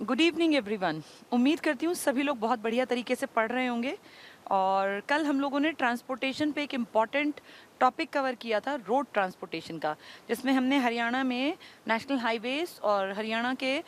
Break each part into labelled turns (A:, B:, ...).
A: Good evening everyone. उम्मीद करती हूँ सभी लोग बहुत बढ़िया तरीके से पढ़ रहे होंगे। और कल हम लोगों ने ट्रांसपोर्टेशन पे एक इम्पॉर्टेंट टॉपिक कवर किया था, रोड ट्रांसपोर्टेशन का, जिसमें हमने हरियाणा में नेशनल हाईवेज और हरियाणा के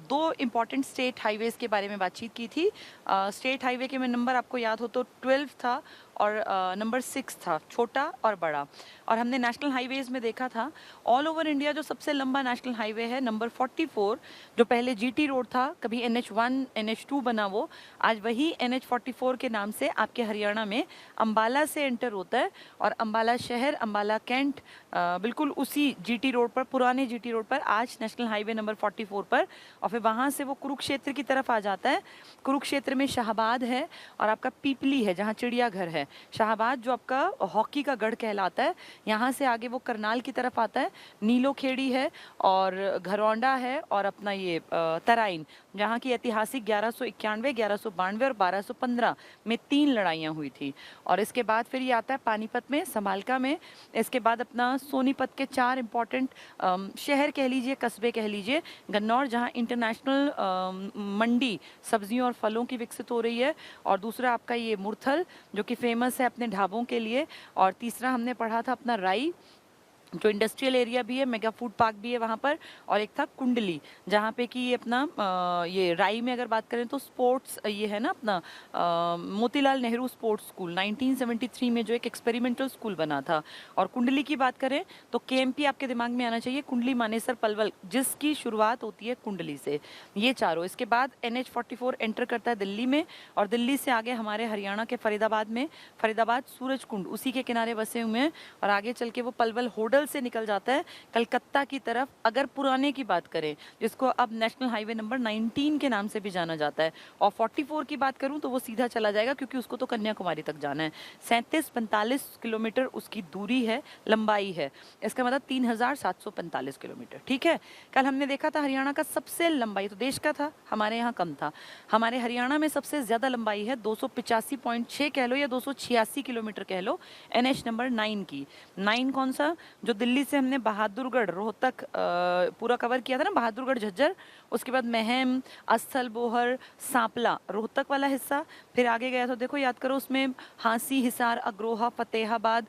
A: दो इम्पॉर्टेंट स्टेट हाईवेज के बारे में बातचीत की थी। स्टेट हाईवे के में नंबर आपको याद हो तो 12 था और नंबर 6 था, छोटा और बड़ा। और हमने नेशनल हाईवेज में देखा था ऑल ओवर इंडिया जो सबसे लंबा नेशनल हाईवे है नंबर 44, जो पहले जीटी रोड था, कभी NH1 NH2 बना, वो आज वही NH44 के नाम से आपके हरियाणा में अंबाला से एंटर होता है। और अंबाला शहर, अंबाला कैंट, बिल्कुल उसी जीटी रोड पर, पुराने जीटी रोड पर, आज नेशनल हाईवे नंबर 44 पर। और फिर वहाँ से वो कुरुक्षेत्र की तरफ आ जाता है। कुरुक्षेत्र में शाहबाद है और आपका पीपली है जहाँ चिड़ियाघर है। शाहबाद जो आपका हॉकी का गढ़ कहलाता है, यहाँ से आगे वो करनाल की तरफ आता है। नीलोखेड़ी है और घरौंडा है और अपना ये तराइन, जहाँ की ऐतिहासिक 1191, 1192 और 1215 में 3 लड़ाइयाँ हुई थी। और इसके बाद फिर ये आता है पानीपत में, समालका में। इसके बाद अपना सोनीपत के 4 इंपॉर्टेंट शहर कह लीजिए, कस्बे कह लीजिए। गन्नौर जहाँ इंटरनेशनल मंडी सब्जियों और फलों की विकसित हो रही है। और दूसरा आपका ये मुरथल जो कि फेमस है अपने ढाबों के लिए। और तीसरा हमने पढ़ा था अपना राई, जो इंडस्ट्रियल एरिया भी है, मेगा फूड पार्क भी है वहाँ पर। और एक था कुंडली, जहाँ पे कि ये अपना ये राई में अगर बात करें तो स्पोर्ट्स ये है ना अपना मोतीलाल नेहरू स्पोर्ट्स स्कूल 1973 में जो एक एक्सपेरिमेंटल स्कूल बना था। और कुंडली की बात करें तो KMP आपके दिमाग में आना चाहिए, कुंडली मानेसर पलवल, जिसकी शुरुआत होती है कुंडली से। ये चारों, इसके बाद NH44 एंटर करता है दिल्ली में। और दिल्ली से आगे हमारे हरियाणा के फरीदाबाद में, फरीदाबाद सूरज कुंड उसी के किनारे बसे हुए हैं। और आगे चल के वो पलवल होडल से निकल जाता है कलकत्ता की तरफ, अगर पुराने की बात करें, जिसको अब नेशनल हाईवे नंबर 19 के नाम से भी जाना जाता है। और 44 की बात करूं तो वो सीधा चला जाएगा, क्योंकि उसको तो कन्याकुमारी तक जाना है। 37-45 किलोमीटर उसकी दूरी है, लंबाई है। इसका मतलब 3745 किलोमीटर। ठीक है, कल हमने देखा था हरियाणा का सबसे लंबाई तो देश का था, हमारे यहाँ कम था। हमारे हरियाणा में सबसे ज्यादा लंबाई है 285.6 कह लो या 286 किलोमीटर कह लो, NH नंबर 9 की। 9 कौन सा? जो दिल्ली से हमने बहादुरगढ़ रोहतक पूरा कवर किया था ना, बहादुरगढ़ झज्जर, उसके बाद महम, अस्थल, बोहर, सांपला, रोहतक वाला हिस्सा। फिर आगे गया तो देखो, याद करो, उसमें हांसी, हिसार, अग्रोहा, फतेहाबाद,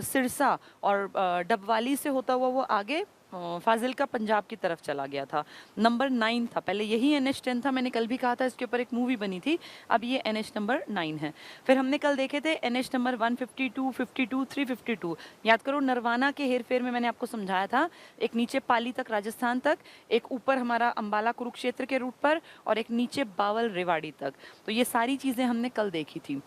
A: सिरसा और डबवाली से होता हुआ वो आगे फाजिल्का पंजाब की तरफ चला गया था। नंबर 9 था, पहले यही NH10 था, मैंने कल भी कहा था, इसके ऊपर एक मूवी बनी थी। अब ये NH नंबर 9 है। फिर हमने कल देखे थे NH नंबर 152, 52, 352। याद करो, नरवाना के हेरफेर में मैंने आपको समझाया था, एक नीचे पाली तक, राजस्थान तक, एक ऊपर हमारा अंबाला कुरुक्षेत्र के रूट पर, और एक नीचे बावल रेवाड़ी तक। तो ये सारी चीज़ें हमने कल देखी थी।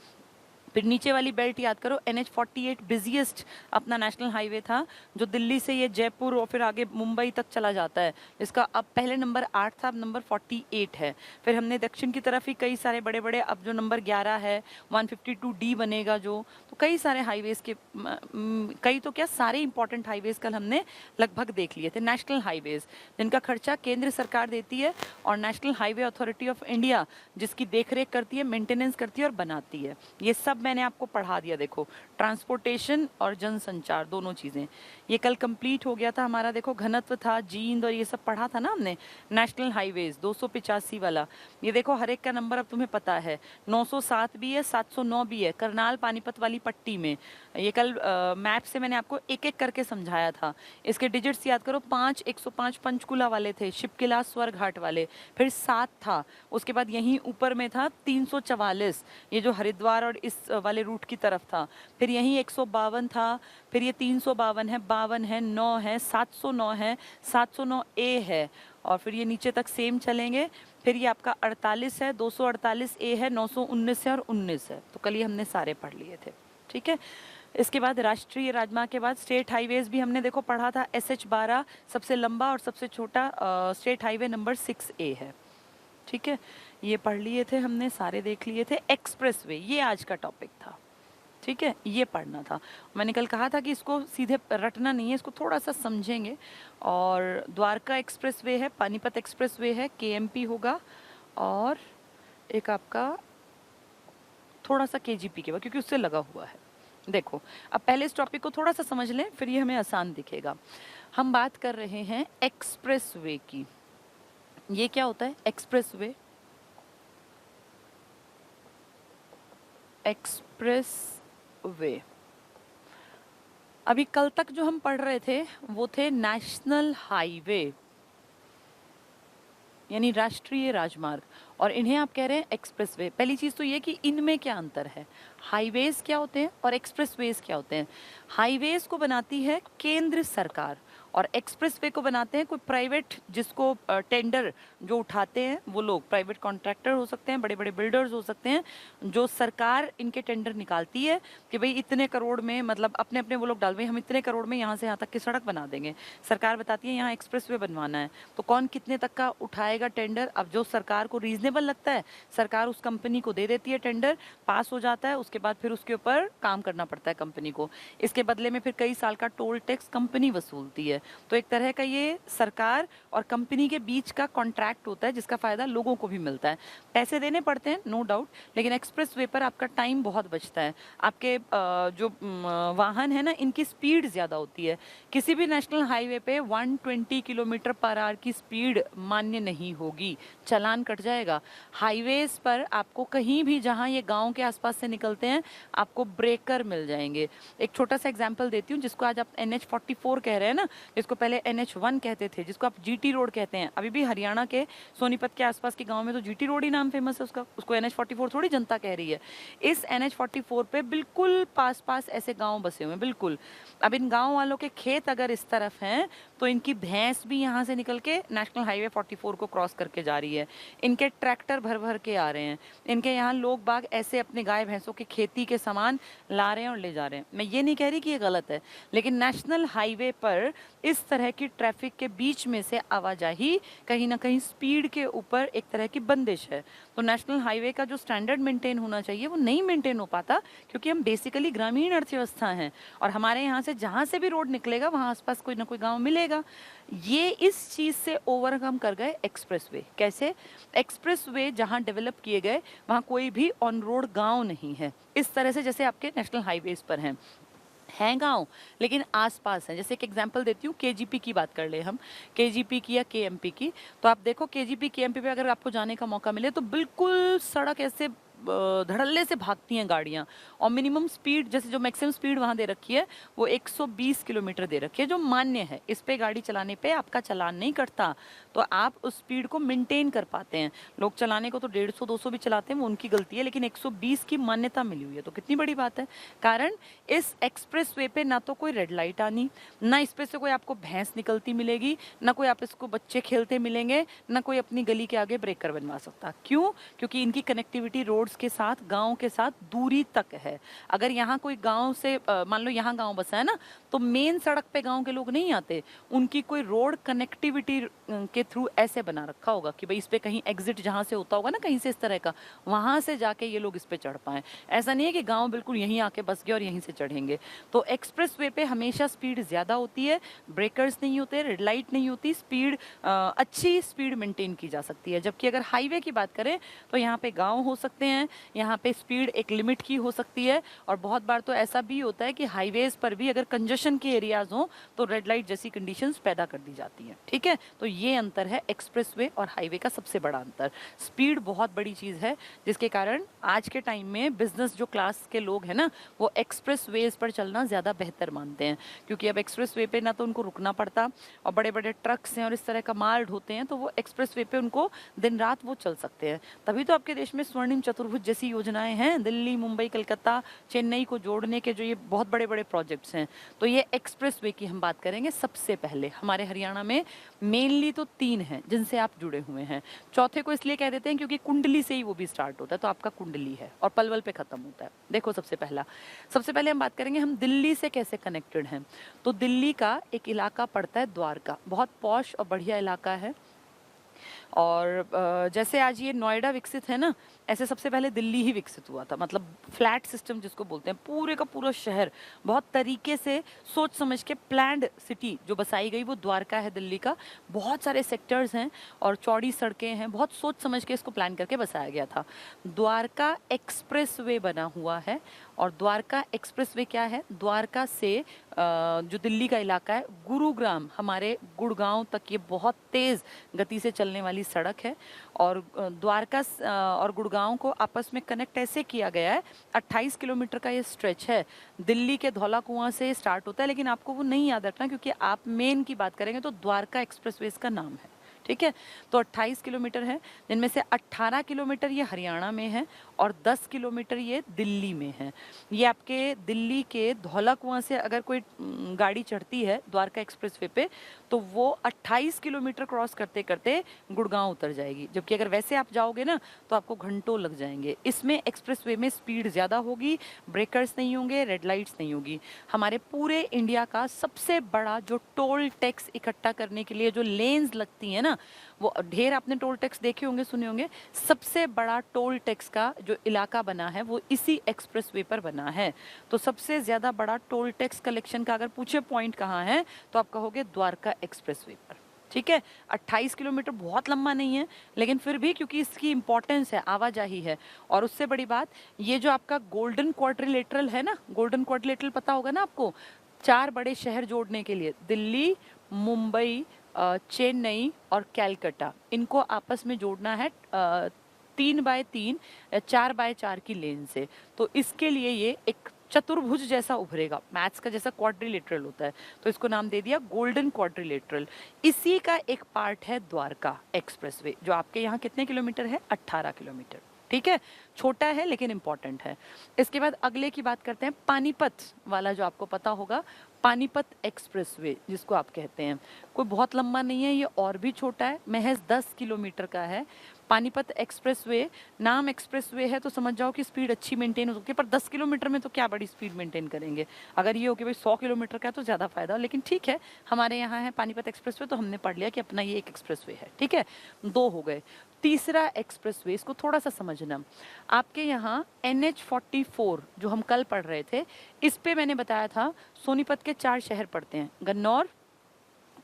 A: फिर नीचे वाली बेल्ट याद करो, NH48 बिजिएस्ट अपना नेशनल हाईवे था, जो दिल्ली से ये जयपुर और फिर आगे मुंबई तक चला जाता है। इसका अब पहले नंबर 8 था, अब नंबर 48 है। फिर हमने दक्षिण की तरफ ही कई सारे बड़े बड़े, अब जो नंबर 11 है 152D बनेगा जो। तो कई सारे हाईवेज के कई तो क्या सारे इंपॉर्टेंट हाईवेज कल हमने लगभग देख लिए थे। नेशनल हाईवेज जिनका खर्चा केंद्र सरकार देती है, और national highway authority of India जिसकी देखरेख करती है, मेंटेनेंस करती है और बनाती है। ये सब मैंने आपको पढ़ा दिया। देखो, ट्रांसपोर्टेशन और जनसंचार दोनों चीजें, ये कल कंप्लीट हो गया था हमारा। देखो, घनत्व था, जींद और ये सब पढ़ा था ना हमने। नेशनल हाईवेज 285 वाला, ये देखो हर एक का नंबर अब तुम्हें पता है। 907 भी है, 709 भी है, करनाल पानीपत वाली पट्टी में। ये कल मैप से मैंने आपको एक एक करके समझाया था। इसके डिजिट्स याद करो, 5, 105 पंचकुला वाले थे, शिवकिला स्वर घाट वाले। फिर 7 था, उसके बाद यहीं ऊपर में था 344, ये जो हरिद्वार और इस वाले रूट की तरफ था। फिर यहीं 152 था, फिर ये 352 है, 52 है, 9 है, 709 है, 709A है। और फिर ये नीचे तक सेम चलेंगे। फिर ये आपका 48 है, 248A है, 919 है और 19 है। तो कल ये हमने सारे पढ़ लिए थे। ठीक है, इसके बाद राष्ट्रीय राजमार्ग के बाद स्टेट हाईवेज भी हमने देखो पढ़ा था। SH12 सबसे लंबा और सबसे छोटा स्टेट हाईवे नंबर 6A है। ठीक है, ये पढ़ लिए थे हमने, सारे देख लिए थे। एक्सप्रेसवे ये आज का टॉपिक था। ठीक है, ये पढ़ना था। मैंने कल कहा था कि इसको सीधे रटना नहीं है, इसको थोड़ा सा समझेंगे। और द्वारका एक्सप्रेसवे है, पानीपत एक्सप्रेसवे है, KMP होगा, और एक आपका थोड़ा सा KGP के बाद, क्योंकि उससे लगा हुआ है। देखो, अब पहले इस टॉपिक को थोड़ा सा समझ लें, फिर ये हमें आसान दिखेगा। हम बात कर रहे हैं एक्सप्रेसवे की। ये क्या होता है? Express way. Express way. अभी कल तक जो हम पढ़ रहे थे वो थे नेशनल हाईवे, यानी राष्ट्रीय राजमार्ग, और इन्हें आप कह रहे हैं एक्सप्रेसवे। पहली चीज़ तो ये कि इनमें क्या अंतर है, हाईवेज क्या होते हैं और एक्सप्रेसवेज क्या होते हैं। हाईवेज को बनाती है केंद्र सरकार और एक्सप्रेसवे को बनाते हैं कोई प्राइवेट, जिसको टेंडर जो उठाते हैं वो लोग, प्राइवेट कॉन्ट्रैक्टर हो सकते हैं, बड़े बड़े बिल्डर्स हो सकते हैं, जो सरकार इनके टेंडर निकालती है कि भाई इतने करोड़ में, मतलब अपने अपने वो लोग डाल, भाई हम इतने करोड़ में यहाँ से यहाँ तक की सड़क बना देंगे। सरकार बताती है यहाँ एक्सप्रेसवे बनवाना है, तो कौन कितने तक का उठाएगा टेंडर। अब जो सरकार को रीजनेबल लगता है सरकार उस कंपनी को दे देती है टेंडर, पास हो जाता है, उसके बाद फिर उसके ऊपर काम करना पड़ता है कंपनी को। इसके बदले में फिर कई साल का टोल टैक्स कंपनी वसूलती है। तो एक तरह का ये सरकार और कंपनी के बीच का कॉन्ट्रैक्ट होता है जिसका फायदा लोगों को भी मिलता है। पैसे देने पड़ते हैं नो डाउट, लेकिन एक्सप्रेस वे पर आपका टाइम बहुत बचता है। आपके जो वाहन है ना, इनकी स्पीड ज़्यादा होती है। किसी भी नेशनल हाईवे पे 120 किलोमीटर पर आवर की स्पीड मान्य नहीं होगी, चालान कट जाएगा। हाईवेज पर आपको कहीं भी, जहां ये गांव के आसपास से निकलते हैं, आपको ब्रेकर मिल जाएंगे। एक छोटा सा एग्जांपल देती हूँ, जिसको आज आप NH44 कह रहे हैं ना, जिसको पहले NH1 कहते थे, जिसको आप GT रोड कहते हैं। अभी भी हरियाणा के सोनीपत के आसपास के गाँव में तो GT रोड ही नाम फेमस है उसका, उसको NH44 थोड़ी जनता कह रही है। इस NH44 पे बिल्कुल पास पास ऐसे गाँव बसे हुए हैं, बिल्कुल। अब इन गाँव वालों के खेत अगर इस तरफ हैं तो इनकी भैंस भी यहाँ से निकल के नेशनल हाईवे 44 को क्रॉस करके जा रही है। इनके ट्रैक्टर भर भर के आ रहे हैं। इनके यहाँ लोग बाग ऐसे अपने गाय भैंसों की खेती के सामान ला रहे हैं और ले जा रहे हैं। मैं ये नहीं कह रही कि ये गलत है, लेकिन नेशनल हाईवे पर इस तरह की ट्रैफिक के बीच में से आवाजाही कहीं ना कहीं स्पीड के ऊपर एक तरह की बंदिश है। तो नेशनल हाईवे का जो स्टैंडर्ड मेंटेन होना चाहिए वो नहीं मेंटेन हो पाता, क्योंकि हम बेसिकली ग्रामीण अर्थव्यवस्था हैं और हमारे यहाँ से जहाँ से भी रोड निकलेगा वहाँ आसपास कोई ना कोई गाँव मिलेगा। ये इस चीज़ से ओवरकम कर गए एक्सप्रेसवे। कैसे? एक्सप्रेसवे जहाँ डेवलप किए गए वहाँ कोई भी ऑन रोड गाँव नहीं है, इस तरह से जैसे आपके नेशनल हाईवेज पर हैं गांव, लेकिन आसपास हैं। जैसे एक एग्जांपल देती हूँ, KGP की बात कर ले हम, KGP की या KMP की। तो आप देखो KGP KMP पे अगर आपको जाने का मौका मिले तो बिल्कुल सड़क ऐसे धड़ल्ले से भागती हैं गाड़ियाँ, और मिनिमम स्पीड, जैसे जो मैक्सिमम स्पीड वहाँ दे रखी है वो 120 किलोमीटर दे रखी है, जो मान्य है। इस पे गाड़ी चलाने पे आपका चालान नहीं कटता, तो आप उस स्पीड को मेंटेन कर पाते हैं। लोग चलाने को तो 150-200 भी चलाते हैं, वो उनकी गलती है, लेकिन 120 की मान्यता मिली हुई है, तो कितनी बड़ी बात है। कारण इस एक्सप्रेस वे पे ना तो कोई रेड लाइट आनी, ना इस पे से कोई आपको भैंस निकलती मिलेगी, ना कोई आप इसको बच्चे खेलते मिलेंगे, ना कोई अपनी गली के आगे ब्रेकर बनवा सकता। क्यों? क्योंकि इनकी कनेक्टिविटी रोड के साथ, गांव के साथ दूरी तक है। अगर यहाँ कोई गांव से मान लो यहाँ गांव बसा है ना, तो मेन सड़क पे गांव के लोग नहीं आते, उनकी कोई रोड कनेक्टिविटी के थ्रू ऐसे बना रखा होगा कि भाई इस पे कहीं एग्जिट जहाँ से होता होगा ना, कहीं से इस तरह का, वहां से जाके ये लोग इस पे चढ़ पाए। ऐसा नहीं है कि गांव बिल्कुल यहीं आके बस गए और यहीं से चढ़ेंगे। तो एक्सप्रेस वे पे हमेशा स्पीड ज्यादा होती है, ब्रेकर्स नहीं होते, रेड लाइट नहीं होती, स्पीड अच्छी स्पीड मेंटेन की जा सकती है। जबकि अगर हाईवे की बात करें तो यहाँ पे गाँव हो सकते हैं, यहाँ पे स्पीड एक लिमिट की हो सकती है, और बहुत बार तो ऐसा भी होता है कि हाईवेज पर भी अगर कंजेशन के एरियाज हो तो रेड लाइट जैसी कंडीशंस पैदा कर दी जाती हैं। ठीक है, तो ये अंतर है एक्सप्रेसवे और हाईवे का सबसे बड़ा अंतर। स्पीड बहुत बड़ी चीज़ है, जिसके कारण आज के टाइम में बिजनेस जो क्लास के लोग हैं ना, वो एक्सप्रेसवेज पर चलना ज़्यादा बेहतर मानते हैं, क्योंकि अब एक्सप्रेसवे पे ना तो उनको रुकना पड़ता, और बड़े बड़े ट्रक्स हैं और इस तरह का माल ढोते हैं, तो वो एक्सप्रेसवे पे उनको दिन रात वो चल सकते हैं। तभी तो आपके देश में स्वर्णिम चतुर्भुज जैसी योजनाएं हैं, दिल्ली, मुंबई, कलकत्ता, चेन्नई को जोड़ने के जो ये बहुत बड़े बड़े प्रोजेक्ट्स हैं। तो ये एक्सप्रेसवे की हम बात करेंगे सबसे पहले। हमारे हरियाणा में मेनली तो 3 हैं जिनसे आप जुड़े हुए हैं। चौथे को इसलिए कह देते हैं क्योंकि कुंडली से ही वो भी स्टार्ट होता है, तो आपका कुंडली है और पलवल पे खत्म होता है। देखो, सबसे पहले हम बात करेंगे हम दिल्ली से कैसे कनेक्टेड हैं। तो दिल्ली का एक इलाका पड़ता है द्वारका, बहुत पॉश और बढ़िया इलाका है। और जैसे आज ये नोएडा विकसित है ना, ऐसे सबसे पहले दिल्ली ही विकसित हुआ था, मतलब फ्लैट सिस्टम जिसको बोलते हैं, पूरे का पूरा शहर बहुत तरीके से सोच समझ के प्लान्ड सिटी जो बसाई गई वो द्वारका है दिल्ली का। बहुत सारे सेक्टर्स हैं और चौड़ी सड़कें हैं, बहुत सोच समझ के इसको प्लान करके बसाया गया था। द्वारका एक्सप्रेस वे बना हुआ है, और द्वारका एक्सप्रेस वे क्या है, द्वारका से जो दिल्ली का इलाका है गुरुग्राम हमारे गुड़गांव तक ये बहुत तेज़ गति से चलने वाली सड़क है। और द्वारका और गुड़गांव को आपस में कनेक्ट ऐसे किया गया है, 28 किलोमीटर का ये स्ट्रेच है। दिल्ली के धौला कुआं से स्टार्ट होता है, लेकिन आपको वो नहीं याद रखना क्योंकि आप मेन की बात करेंगे तो द्वारका एक्सप्रेसवे इसका नाम है, ठीक है। तो 28 किलोमीटर है, जिनमें से 18 किलोमीटर ये हरियाणा में है और 10 किलोमीटर ये दिल्ली में है। ये आपके दिल्ली के धौला कुआं से अगर कोई गाड़ी चढ़ती है द्वारका एक्सप्रेसवे पे तो वो 28 किलोमीटर क्रॉस करते करते गुड़गांव उतर जाएगी, जबकि अगर वैसे आप जाओगे ना तो आपको घंटों लग जाएंगे। इसमें एक्सप्रेसवे में स्पीड ज़्यादा होगी, ब्रेकर्स नहीं होंगे, रेड लाइट्स नहीं होगी। हमारे पूरे इंडिया का सबसे बड़ा जो टोल टैक्स इकट्ठा करने के लिए जो लेन्स लगती हैं ना, वो ढेर आपने टोल टैक्स देखे होंगे, सुने होंगे। सबसे बड़ा टोल टैक्स का जो इलाका बना है वो इसी एक्सप्रेसवे पर बना है। तो सबसे ज़्यादा बड़ा टोल टैक्स कलेक्शन का अगर पूछे पॉइंट कहाँ है तो आप कहोगे द्वारका एक्सप्रेसवे पर, ठीक है। 28 किलोमीटर बहुत लंबा नहीं है, लेकिन फिर भी क्योंकि इसकी इंपॉर्टेंस है, आवाजाही है। और उससे बड़ी बात ये जो आपका गोल्डन क्वाड्रिलेटरल है ना, गोल्डन क्वाड्रिलेटरल पता होगा ना आपको, 4 बड़े शहर जोड़ने के लिए दिल्ली, मुंबई, चेन्नई और कैलकाटा, इनको आपस में जोड़ना है 3x3 4x4 की लेन से। तो इसके लिए ये एक चतुर्भुज जैसा उभरेगा, मैथ्स का जैसा क्वाड्रिलेटरल होता है, तो इसको नाम दे दिया गोल्डन क्वाड्रिलेटरल। इसी का एक पार्ट है द्वारका एक्सप्रेसवे, जो आपके यहाँ कितने किलोमीटर है, 18 किलोमीटर, ठीक है। छोटा है लेकिन इंपॉर्टेंट है। इसके बाद अगले की बात करते हैं, पानीपत वाला जो आपको पता होगा, पानीपत एक्सप्रेसवे जिसको आप कहते हैं, कोई बहुत लंबा नहीं है, ये और भी छोटा है, महज 10 किलोमीटर का है। पानीपत एक्सप्रेसवे, नाम एक्सप्रेसवे है तो समझ जाओ कि स्पीड अच्छी मेंटेन हो सकती है, पर 10 किलोमीटर में तो क्या बड़ी स्पीड मेंटेन करेंगे। अगर ये हो कि भाई 100 किलोमीटर का है तो ज़्यादा फायदा, लेकिन ठीक है, हमारे यहाँ है पानीपत एक्सप्रेसवे तो हमने पढ़ लिया कि अपना ये एक एक्सप्रेसवे है, ठीक है। 2 हो गए। तीसरा एक्सप्रेसवे, इसको थोड़ा सा समझना, आपके यहाँ NH44 जो हम कल पढ़ रहे थे, इस पे मैंने बताया था सोनीपत के 4 शहर पड़ते हैं, गन्नौर,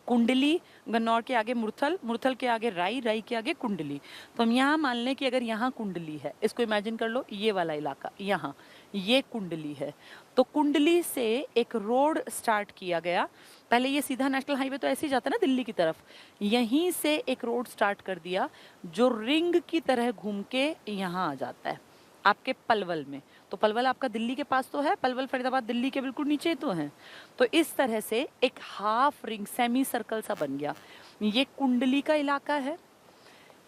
A: कुंडली, गन्नौर के आगे मुरथल, मुरथल के आगे राई, राई के आगे कुंडली। तो हम यहाँ मान लें कि अगर यहाँ कुंडली है, इसको इमेजिन कर लो, ये वाला इलाका यहाँ ये कुंडली है, तो कुंडली से एक रोड स्टार्ट किया गया। पहले ये सीधा नेशनल हाईवे तो ऐसे ही जाता है ना दिल्ली की तरफ, यहीं से एक रोड स्टार्ट कर दिया जो रिंग की तरह घूम के यहाँ आ जाता है आपके पलवल में। तो पलवल आपका दिल्ली के पास तो है, पलवल फरीदाबाद दिल्ली के बिल्कुल नीचे तो है। तो इस तरह से एक हाफ रिंग, सेमी सर्कल सा बन गया। ये कुंडली का इलाका है,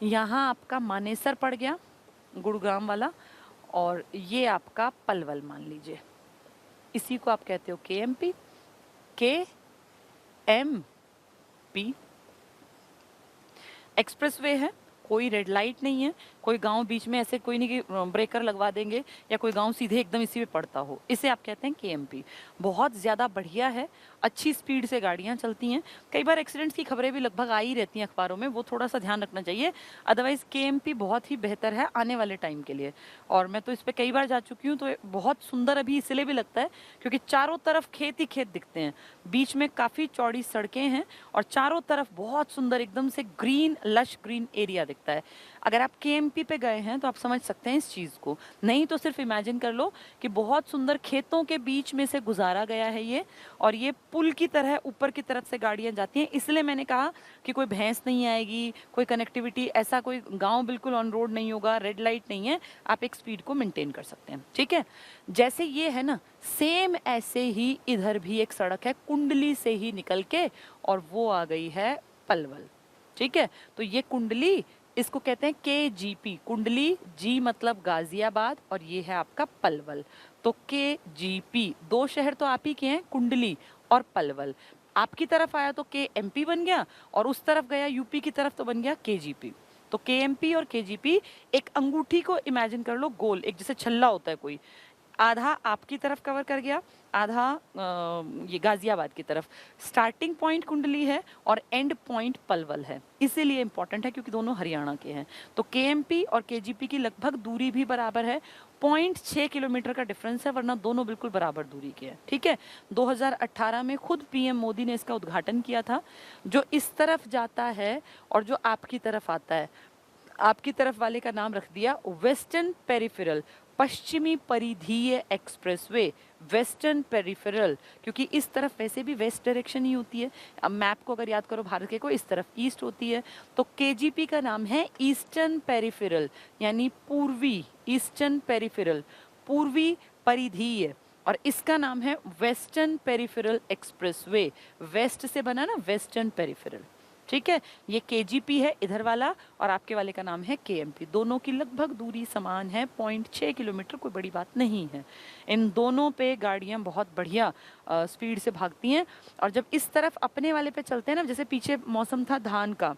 A: यहाँ आपका मानेसर पड़ गया गुड़गांव वाला, और ये आपका पलवल मान लीजिए, इसी को आप कहते हो KMP, KMP एक्सप्रेसवे है, कोई रेड लाइट नहीं है, कोई गांव बीच में ऐसे कोई नहीं कि ब्रेकर लगवा देंगे या कोई गांव सीधे एकदम इसी में पड़ता हो, इसे आप कहते हैं KMP। बहुत ज़्यादा बढ़िया है, अच्छी स्पीड से गाड़ियां चलती हैं। कई बार एक्सीडेंट्स की खबरें भी लगभग आ ही रहती हैं अखबारों में, वो थोड़ा सा ध्यान रखना चाहिए। अदरवाइज़ KMP बहुत ही बेहतर है आने वाले टाइम के लिए, और मैं तो इस पर कई बार जा चुकी हूँ। तो बहुत सुंदर अभी इसलिए भी लगता है क्योंकि चारों तरफ खेत ही खेत दिखते हैं, बीच में काफ़ी चौड़ी सड़कें हैं और चारों तरफ बहुत सुंदर एकदम से ग्रीन, लश ग्रीन एरिया दिखता है। अगर आप KMP पे गए हैं तो आप समझ सकते हैं इस चीज़ को, नहीं तो सिर्फ इमेजिन कर लो कि बहुत सुंदर खेतों के बीच में से गुजारा गया है ये, और ये पुल की तरह ऊपर की तरफ से गाड़ियां जाती हैं। इसलिए मैंने कहा कि कोई भैंस नहीं आएगी, कोई कनेक्टिविटी, ऐसा कोई गांव बिल्कुल ऑन रोड नहीं होगा, रेड लाइट नहीं है, आप एक स्पीड को मेंटेन कर सकते हैं, ठीक है। जैसे ये है ना, सेम ऐसे ही इधर भी एक सड़क है कुंडली से ही निकल के, और वो आ गई है पलवल, ठीक है। तो ये कुंडली, इसको कहते हैं KGP, कुंडली, G मतलब गाजियाबाद, और ये है आपका पलवल। तो KGP, 2 शहर तो आप ही के हैं, कुंडली और पलवल। आपकी तरफ आया तो KMP बन गया, और उस तरफ गया यूपी की तरफ तो बन गया KGP। तो KMP और KGP एक अंगूठी को इमेजिन कर लो गोल, एक जैसे छल्ला होता है कोई, आधा आपकी तरफ कवर कर गया, आधा ये गाजियाबाद की तरफ। स्टार्टिंग पॉइंट कुंडली है और एंड पॉइंट पलवल है, इसीलिए इंपॉर्टेंट है क्योंकि दोनों हरियाणा के हैं। तो केएमपी और केजीपी की लगभग दूरी भी बराबर है, 0.6 किलोमीटर का डिफरेंस है, वरना दोनों बिल्कुल बराबर दूरी के हैं। ठीक है, 2018 में खुद पीएम मोदी ने इसका उद्घाटन किया था। जो इस तरफ जाता है और जो आपकी तरफ आता है, आपकी तरफ वाले का नाम रख दिया वेस्टर्न पेरिफेरल, पश्चिमी परिधीय एक्सप्रेसवे, वेस्टर्न पेरिफेरल, क्योंकि इस तरफ वैसे भी वेस्ट डायरेक्शन ही होती है। अब मैप को अगर याद करो भारत के, को इस तरफ ईस्ट होती है, तो केजीपी का नाम है ईस्टर्न पेरिफेरल, यानी पूर्वी, ईस्टर्न पेरिफेरल, पूर्वी परिधीय, और इसका नाम है वेस्टर्न पेरिफेरल एक्सप्रेसवे। वेस्ट से बना ना, वेस्टर्न पेरिफेरल। ठीक है, ये केजीपी है इधर वाला और आपके वाले का नाम है केएमपी। दोनों की लगभग दूरी समान है, 0.6 किलोमीटर, कोई बड़ी बात नहीं है। इन दोनों पे गाड़ियां बहुत बढ़िया स्पीड से भागती हैं। और जब इस तरफ अपने वाले पे चलते हैं ना, जैसे पीछे मौसम था धान का,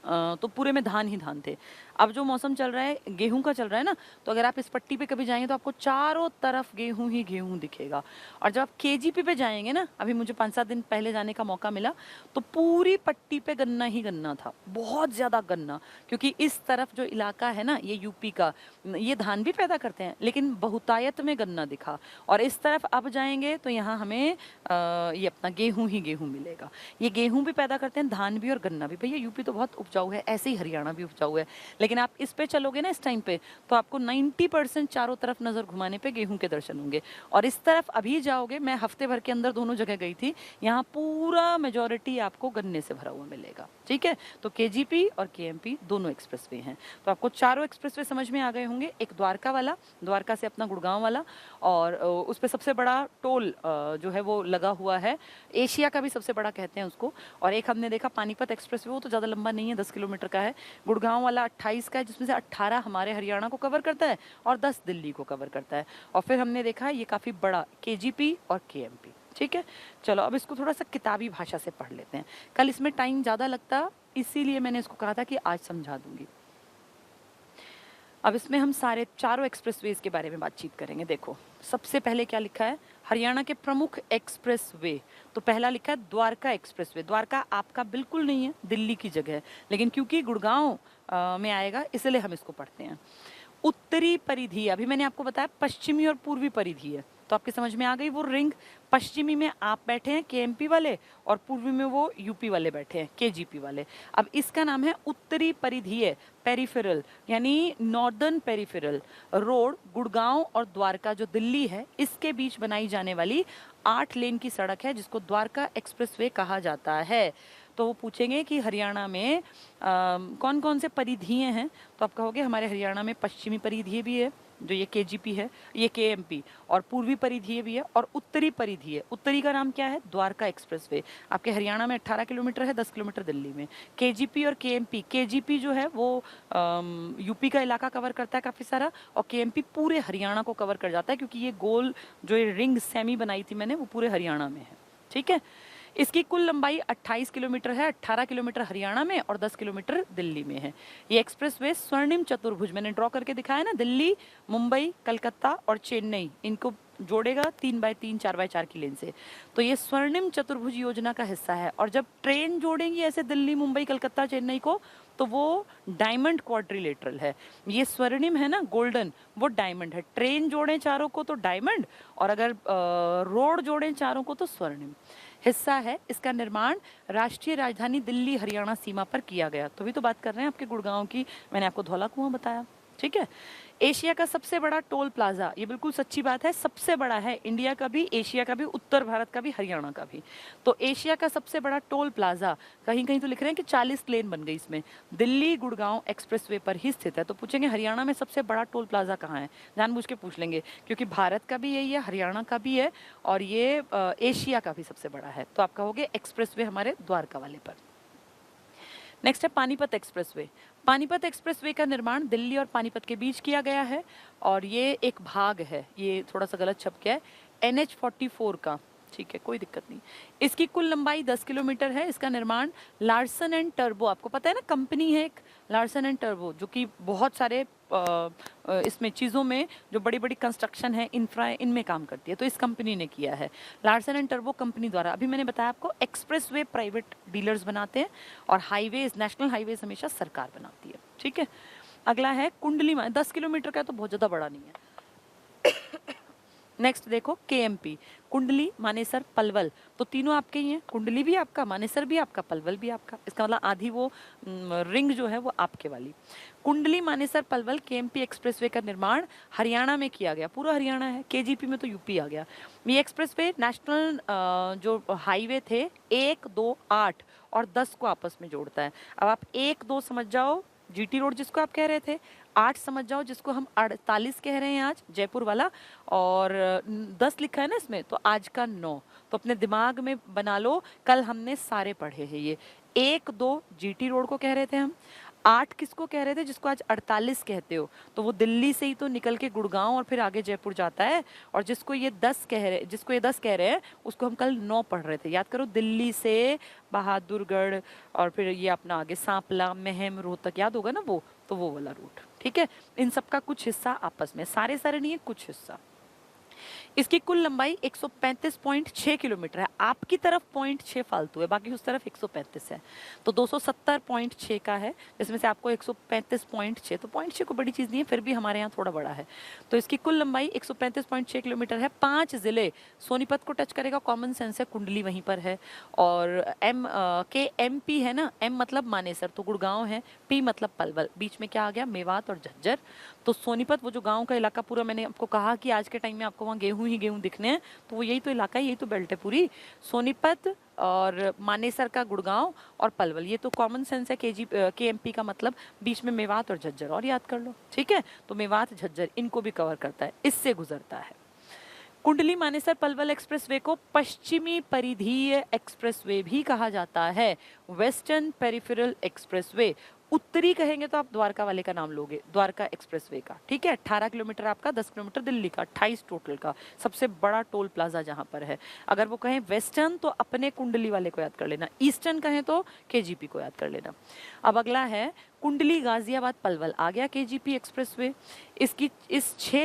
A: तो पूरे में धान ही धान थे। अब जो मौसम चल रहा है गेहूं का चल रहा है ना, तो अगर आप इस पट्टी पे कभी जाएंगे तो आपको चारों तरफ गेहूं ही गेहूं दिखेगा। और जब आप केजीपी पे जाएंगे ना, अभी मुझे 5-7 दिन पहले जाने का मौका मिला, तो पूरी पट्टी पे गन्ना ही गन्ना था, बहुत ज़्यादा गन्ना। क्योंकि इस तरफ जो इलाका है ना, ये यूपी का, ये धान भी पैदा करते हैं लेकिन बहुतायत में गन्ना दिखा। और इस तरफ अब जाएंगे तो यहाँ हमें ये अपना गेहूं ही गेहूं मिलेगा। ये गेहूं भी पैदा करते हैं, धान भी और गन्ना भी। भैया यूपी तो बहुत उपजाऊ है, ऐसे ही हरियाणा भी उपजाऊ है। लेकिन आप इस पे चलोगे ना इस टाइम पे, तो आपको 90% चारों तरफ नजर घुमाने पे गेहूं के दर्शन होंगे। और इस तरफ अभी जाओगे, मैं हफ्ते भर के अंदर दोनों जगह गई थी, यहाँ पूरा मेजोरिटी आपको गन्ने से भरा हुआ मिलेगा। ठीक है, तो केजीपी और केएमपी दोनों एक्सप्रेसवे हैं। तो आपको चारों एक्सप्रेसवे समझ में आ गए होंगे। एक द्वारका वाला, द्वारका से अपना गुड़गांव वाला, और उस पर सबसे बड़ा टोल जो है वो लगा हुआ है, एशिया का भी सबसे बड़ा कहते हैं उसको। और एक हमने देखा पानीपत एक्सप्रेसवे, वो तो ज़्यादा लंबा नहीं है, 10 किलोमीटर का है। गुड़गांव वाला 28 का है, जिसमें से 18 हमारे हरियाणा को कवर करता है और 10 दिल्ली को कवर करता है। और फिर हमने देखा ये काफ़ी बड़ा केजीपी और केएमपी। ठीक है, चलो अब इसको थोड़ा सा किताबी भाषा से पढ़ लेते हैं। कल इसमें टाइम ज़्यादा लगता, इसीलिए मैंने इसको कहा था कि आज समझा दूंगी। अब इसमें हम सारे चारों एक्सप्रेसवेज के बारे में बातचीत करेंगे। देखो, सबसे पहले क्या लिखा है, हरियाणा के प्रमुख एक्सप्रेसवे। तो पहला लिखा है द्वारका एक्सप्रेसवे। द्वारका आपका बिल्कुल नहीं है, दिल्ली की जगह है, लेकिन क्योंकि गुड़गांव में आएगा इसलिए हम इसको पढ़ते हैं। उत्तरी परिधि, अभी मैंने आपको बताया पश्चिमी और पूर्वी परिधि है, तो आपके समझ में आ गई वो रिंग। पश्चिमी में आप बैठे हैं केएमपी वाले, और पूर्वी में वो यूपी वाले बैठे हैं केजीपी वाले। अब इसका नाम है उत्तरी परिधीय, पेरिफेरल, यानी नॉर्दर्न पेरिफेरल रोड। गुड़गांव और द्वारका जो दिल्ली है, इसके बीच बनाई जाने वाली 8 लेन की सड़क है, जिसको द्वारका एक्सप्रेसवे कहा जाता है। तो वो पूछेंगे कि हरियाणा में कौन कौन से परिधीय हैं, तो आप कहोगे हमारे हरियाणा में पश्चिमी परिधीय भी है, जो ये केजीपी है, ये केएमपी, और पूर्वी परिधीय भी है, और उत्तरी परिधीय। उत्तरी का नाम क्या है, द्वारका एक्सप्रेसवे। आपके हरियाणा में 18 किलोमीटर है, 10 किलोमीटर दिल्ली में। केजीपी और केएमपी, केजीपी जो है वो यूपी का इलाका कवर करता है काफ़ी सारा, और केएमपी पूरे हरियाणा को कवर कर जाता है, क्योंकि ये गोल जो ये रिंग सेमी बनाई थी मैंने, वो पूरे हरियाणा में है। ठीक है, इसकी कुल लंबाई 28 किलोमीटर है, 18 किलोमीटर हरियाणा में और 10 किलोमीटर दिल्ली में है। ये एक्सप्रेसवे स्वर्णिम चतुर्भुज, मैंने ड्रॉ करके दिखाया ना, दिल्ली, मुंबई, कलकत्ता और चेन्नई, इनको जोड़ेगा 3x3 4x4 की लेन से। तो ये स्वर्णिम चतुर्भुज योजना का हिस्सा है। और जब ट्रेन जोड़ेंगी ऐसे दिल्ली, मुंबई, कलकत्ता, चेन्नई को, तो वो डायमंड क्वाड्रिलेटरल है। ये स्वर्णिम है ना, गोल्डन, वो डायमंड है। ट्रेन जोड़ें चारों को तो डायमंड, और अगर रोड जोड़ें चारों को तो स्वर्णिम हिस्सा है। इसका निर्माण राष्ट्रीय राजधानी दिल्ली हरियाणा सीमा पर किया गया। तो भी तो बात कर रहे हैं आपके गुड़गांव की, मैंने आपको धौला कुआं बताया। ठीक है, एशिया का सबसे बड़ा टोल प्लाजा, ये बिल्कुल सच्ची बात है, सबसे बड़ा है, इंडिया का भी, एशिया का भी, उत्तर भारत का भी, हरियाणा का भी। तो एशिया का सबसे बड़ा टोल प्लाजा, कहीं कहीं तो लिख रहे हैं कि 40 लेन बन गई इसमें, दिल्ली गुड़गांव एक्सप्रेसवे पर ही स्थित है। तो पूछेंगे हरियाणा में सबसे बड़ा टोल प्लाजा कहाँ है, जानबूझ के पूछ लेंगे, क्योंकि भारत का भी यही है, हरियाणा का भी है, और ये एशिया का भी सबसे बड़ा है। तो आप कहोगे एक्सप्रेसवे हमारे द्वारका वाले पर। नेक्स्ट है पानीपत एक्सप्रेसवे। पानीपत एक्सप्रेसवे का निर्माण दिल्ली और पानीपत के बीच किया गया है, और ये एक भाग है, ये थोड़ा सा गलत छप गया है, NH-44 का, ठीक है, कोई दिक्कत नहीं। इसकी कुल लंबाई 10 किलोमीटर है। इसका निर्माण लार्सन एंड टर्बो, आपको पता है ना कंपनी है एक लार्सन एंड टर्बो, जो कि बहुत सारे इसमें चीज़ों में जो बड़ी बड़ी कंस्ट्रक्शन है, इंफ्रा, इनमें काम करती है, तो इस कंपनी ने किया है। लार्सन एंड टर्बो कंपनी द्वारा, अभी मैंने बताया आपको, एक्सप्रेसवे प्राइवेट डीलर्स बनाते हैं और हाईवेज, नेशनल हाईवेज हमेशा सरकार बनाती है। ठीक है, अगला है कुंडली। 10 किलोमीटर का तो बहुत ज़्यादा बड़ा नहीं है। नेक्स्ट देखो केएमपी, कुंडली, मानेसर, पलवल, तो तीनों आपके ही हैं। कुंडली भी आपका, मानेसर भी आपका, पलवल भी आपका। इसका मतलब आधी वो रिंग जो है वो आपके वाली। कुंडली, मानेसर, पलवल केएमपी एक्सप्रेसवे का निर्माण हरियाणा में किया गया। पूरा हरियाणा है, केजीपी में तो यूपी आ गया। ये एक्सप्रेसवे नेशनल जो हाईवे थे 1, 2, 8 और 10 को आपस में जोड़ता है। अब आप 1, 2 समझ जाओ, जीटी रोड जिसको आप कह रहे थे, 8 समझ जाओ जिसको हम 48 कह रहे हैं आज, जयपुर वाला, और 10 लिखा है ना इसमें, तो आज का 9। तो अपने दिमाग में बना लो, कल हमने सारे पढ़े हैं ये। 1, 2 जीटी रोड को कह रहे थे हम, 8 किसको कह रहे थे, जिसको आज 48 कहते हो, तो वो दिल्ली से ही तो निकल के गुड़गांव और फिर आगे जयपुर जाता है। और जिसको ये 10 कह रहे हैं, उसको हम कल 9 पढ़ रहे थे। याद करो, दिल्ली से बहादुरगढ़ और फिर ये अपना आगे सांपला, महम, रोहतक, याद होगा ना वो, तो वो वाला रूट। ठीक है, इन सब का कुछ हिस्सा आपस में, सारे नहीं है, कुछ हिस्सा। इसकी कुल लंबाई 135.6 किलोमीटर है। आपकी तरफ 0.6 फालतू है, बाकी उस तरफ 135 है, तो 270.6 का है, जिसमें से आपको 135.6, तो 0.6 को बड़ी चीज़ नहीं है, फिर भी हमारे यहाँ थोड़ा बड़ा है। तो इसकी कुल लंबाई 135.6 किलोमीटर है। 5 जिले, सोनीपत को टच करेगा, कॉमन सेंस है, कुंडली वहीं पर है। और एमपी है ना, एम मतलब मानेसर, तो गुड़गांव है, पी मतलब पलवल, बीच में क्या आ गया, मेवात और झज्जर। तो सोनीपत, वो जो गाँव का इलाका पूरा, मैंने आपको कहा कि आज के टाइम में आपको वहाँ गेहूं ही गेहूं दिखने हैं, तो वो यही तो इलाका है, यही तो बेल्ट है पूरी। सोनीपत और मानेसर का गुड़गांव और पलवल, ये तो कॉमन सेंस है। केएमपी का मतलब बीच में मेवात और झज्जर, और याद कर लो। ठीक है, तो मेवात, झज्जर, इनको भी कवर करता है, इससे गुजरता है। कुंडली मानेसर पलवल एक्सप्रेसवे को पश्चिमी परिधीय एक्सप्रेसवे भी कहा जाता है, वेस्टर्न पेरिफेरल एक्सप्रेसवे। उत्तरी कहेंगे तो आप द्वारका वाले का नाम लोगे, द्वारका एक्सप्रेसवे का। ठीक है, 18 किलोमीटर आपका, 10 किलोमीटर दिल्ली का, 28 टोटल का, सबसे बड़ा टोल प्लाजा जहां पर है। अगर वो कहें वेस्टर्न तो अपने कुंडली वाले को याद कर लेना, ईस्टर्न कहें तो केजीपी को याद कर लेना। अब अगला है कुंडली गाजियाबाद पलवल, आ गया केजीपी एक्सप्रेसवे। इसकी इस 6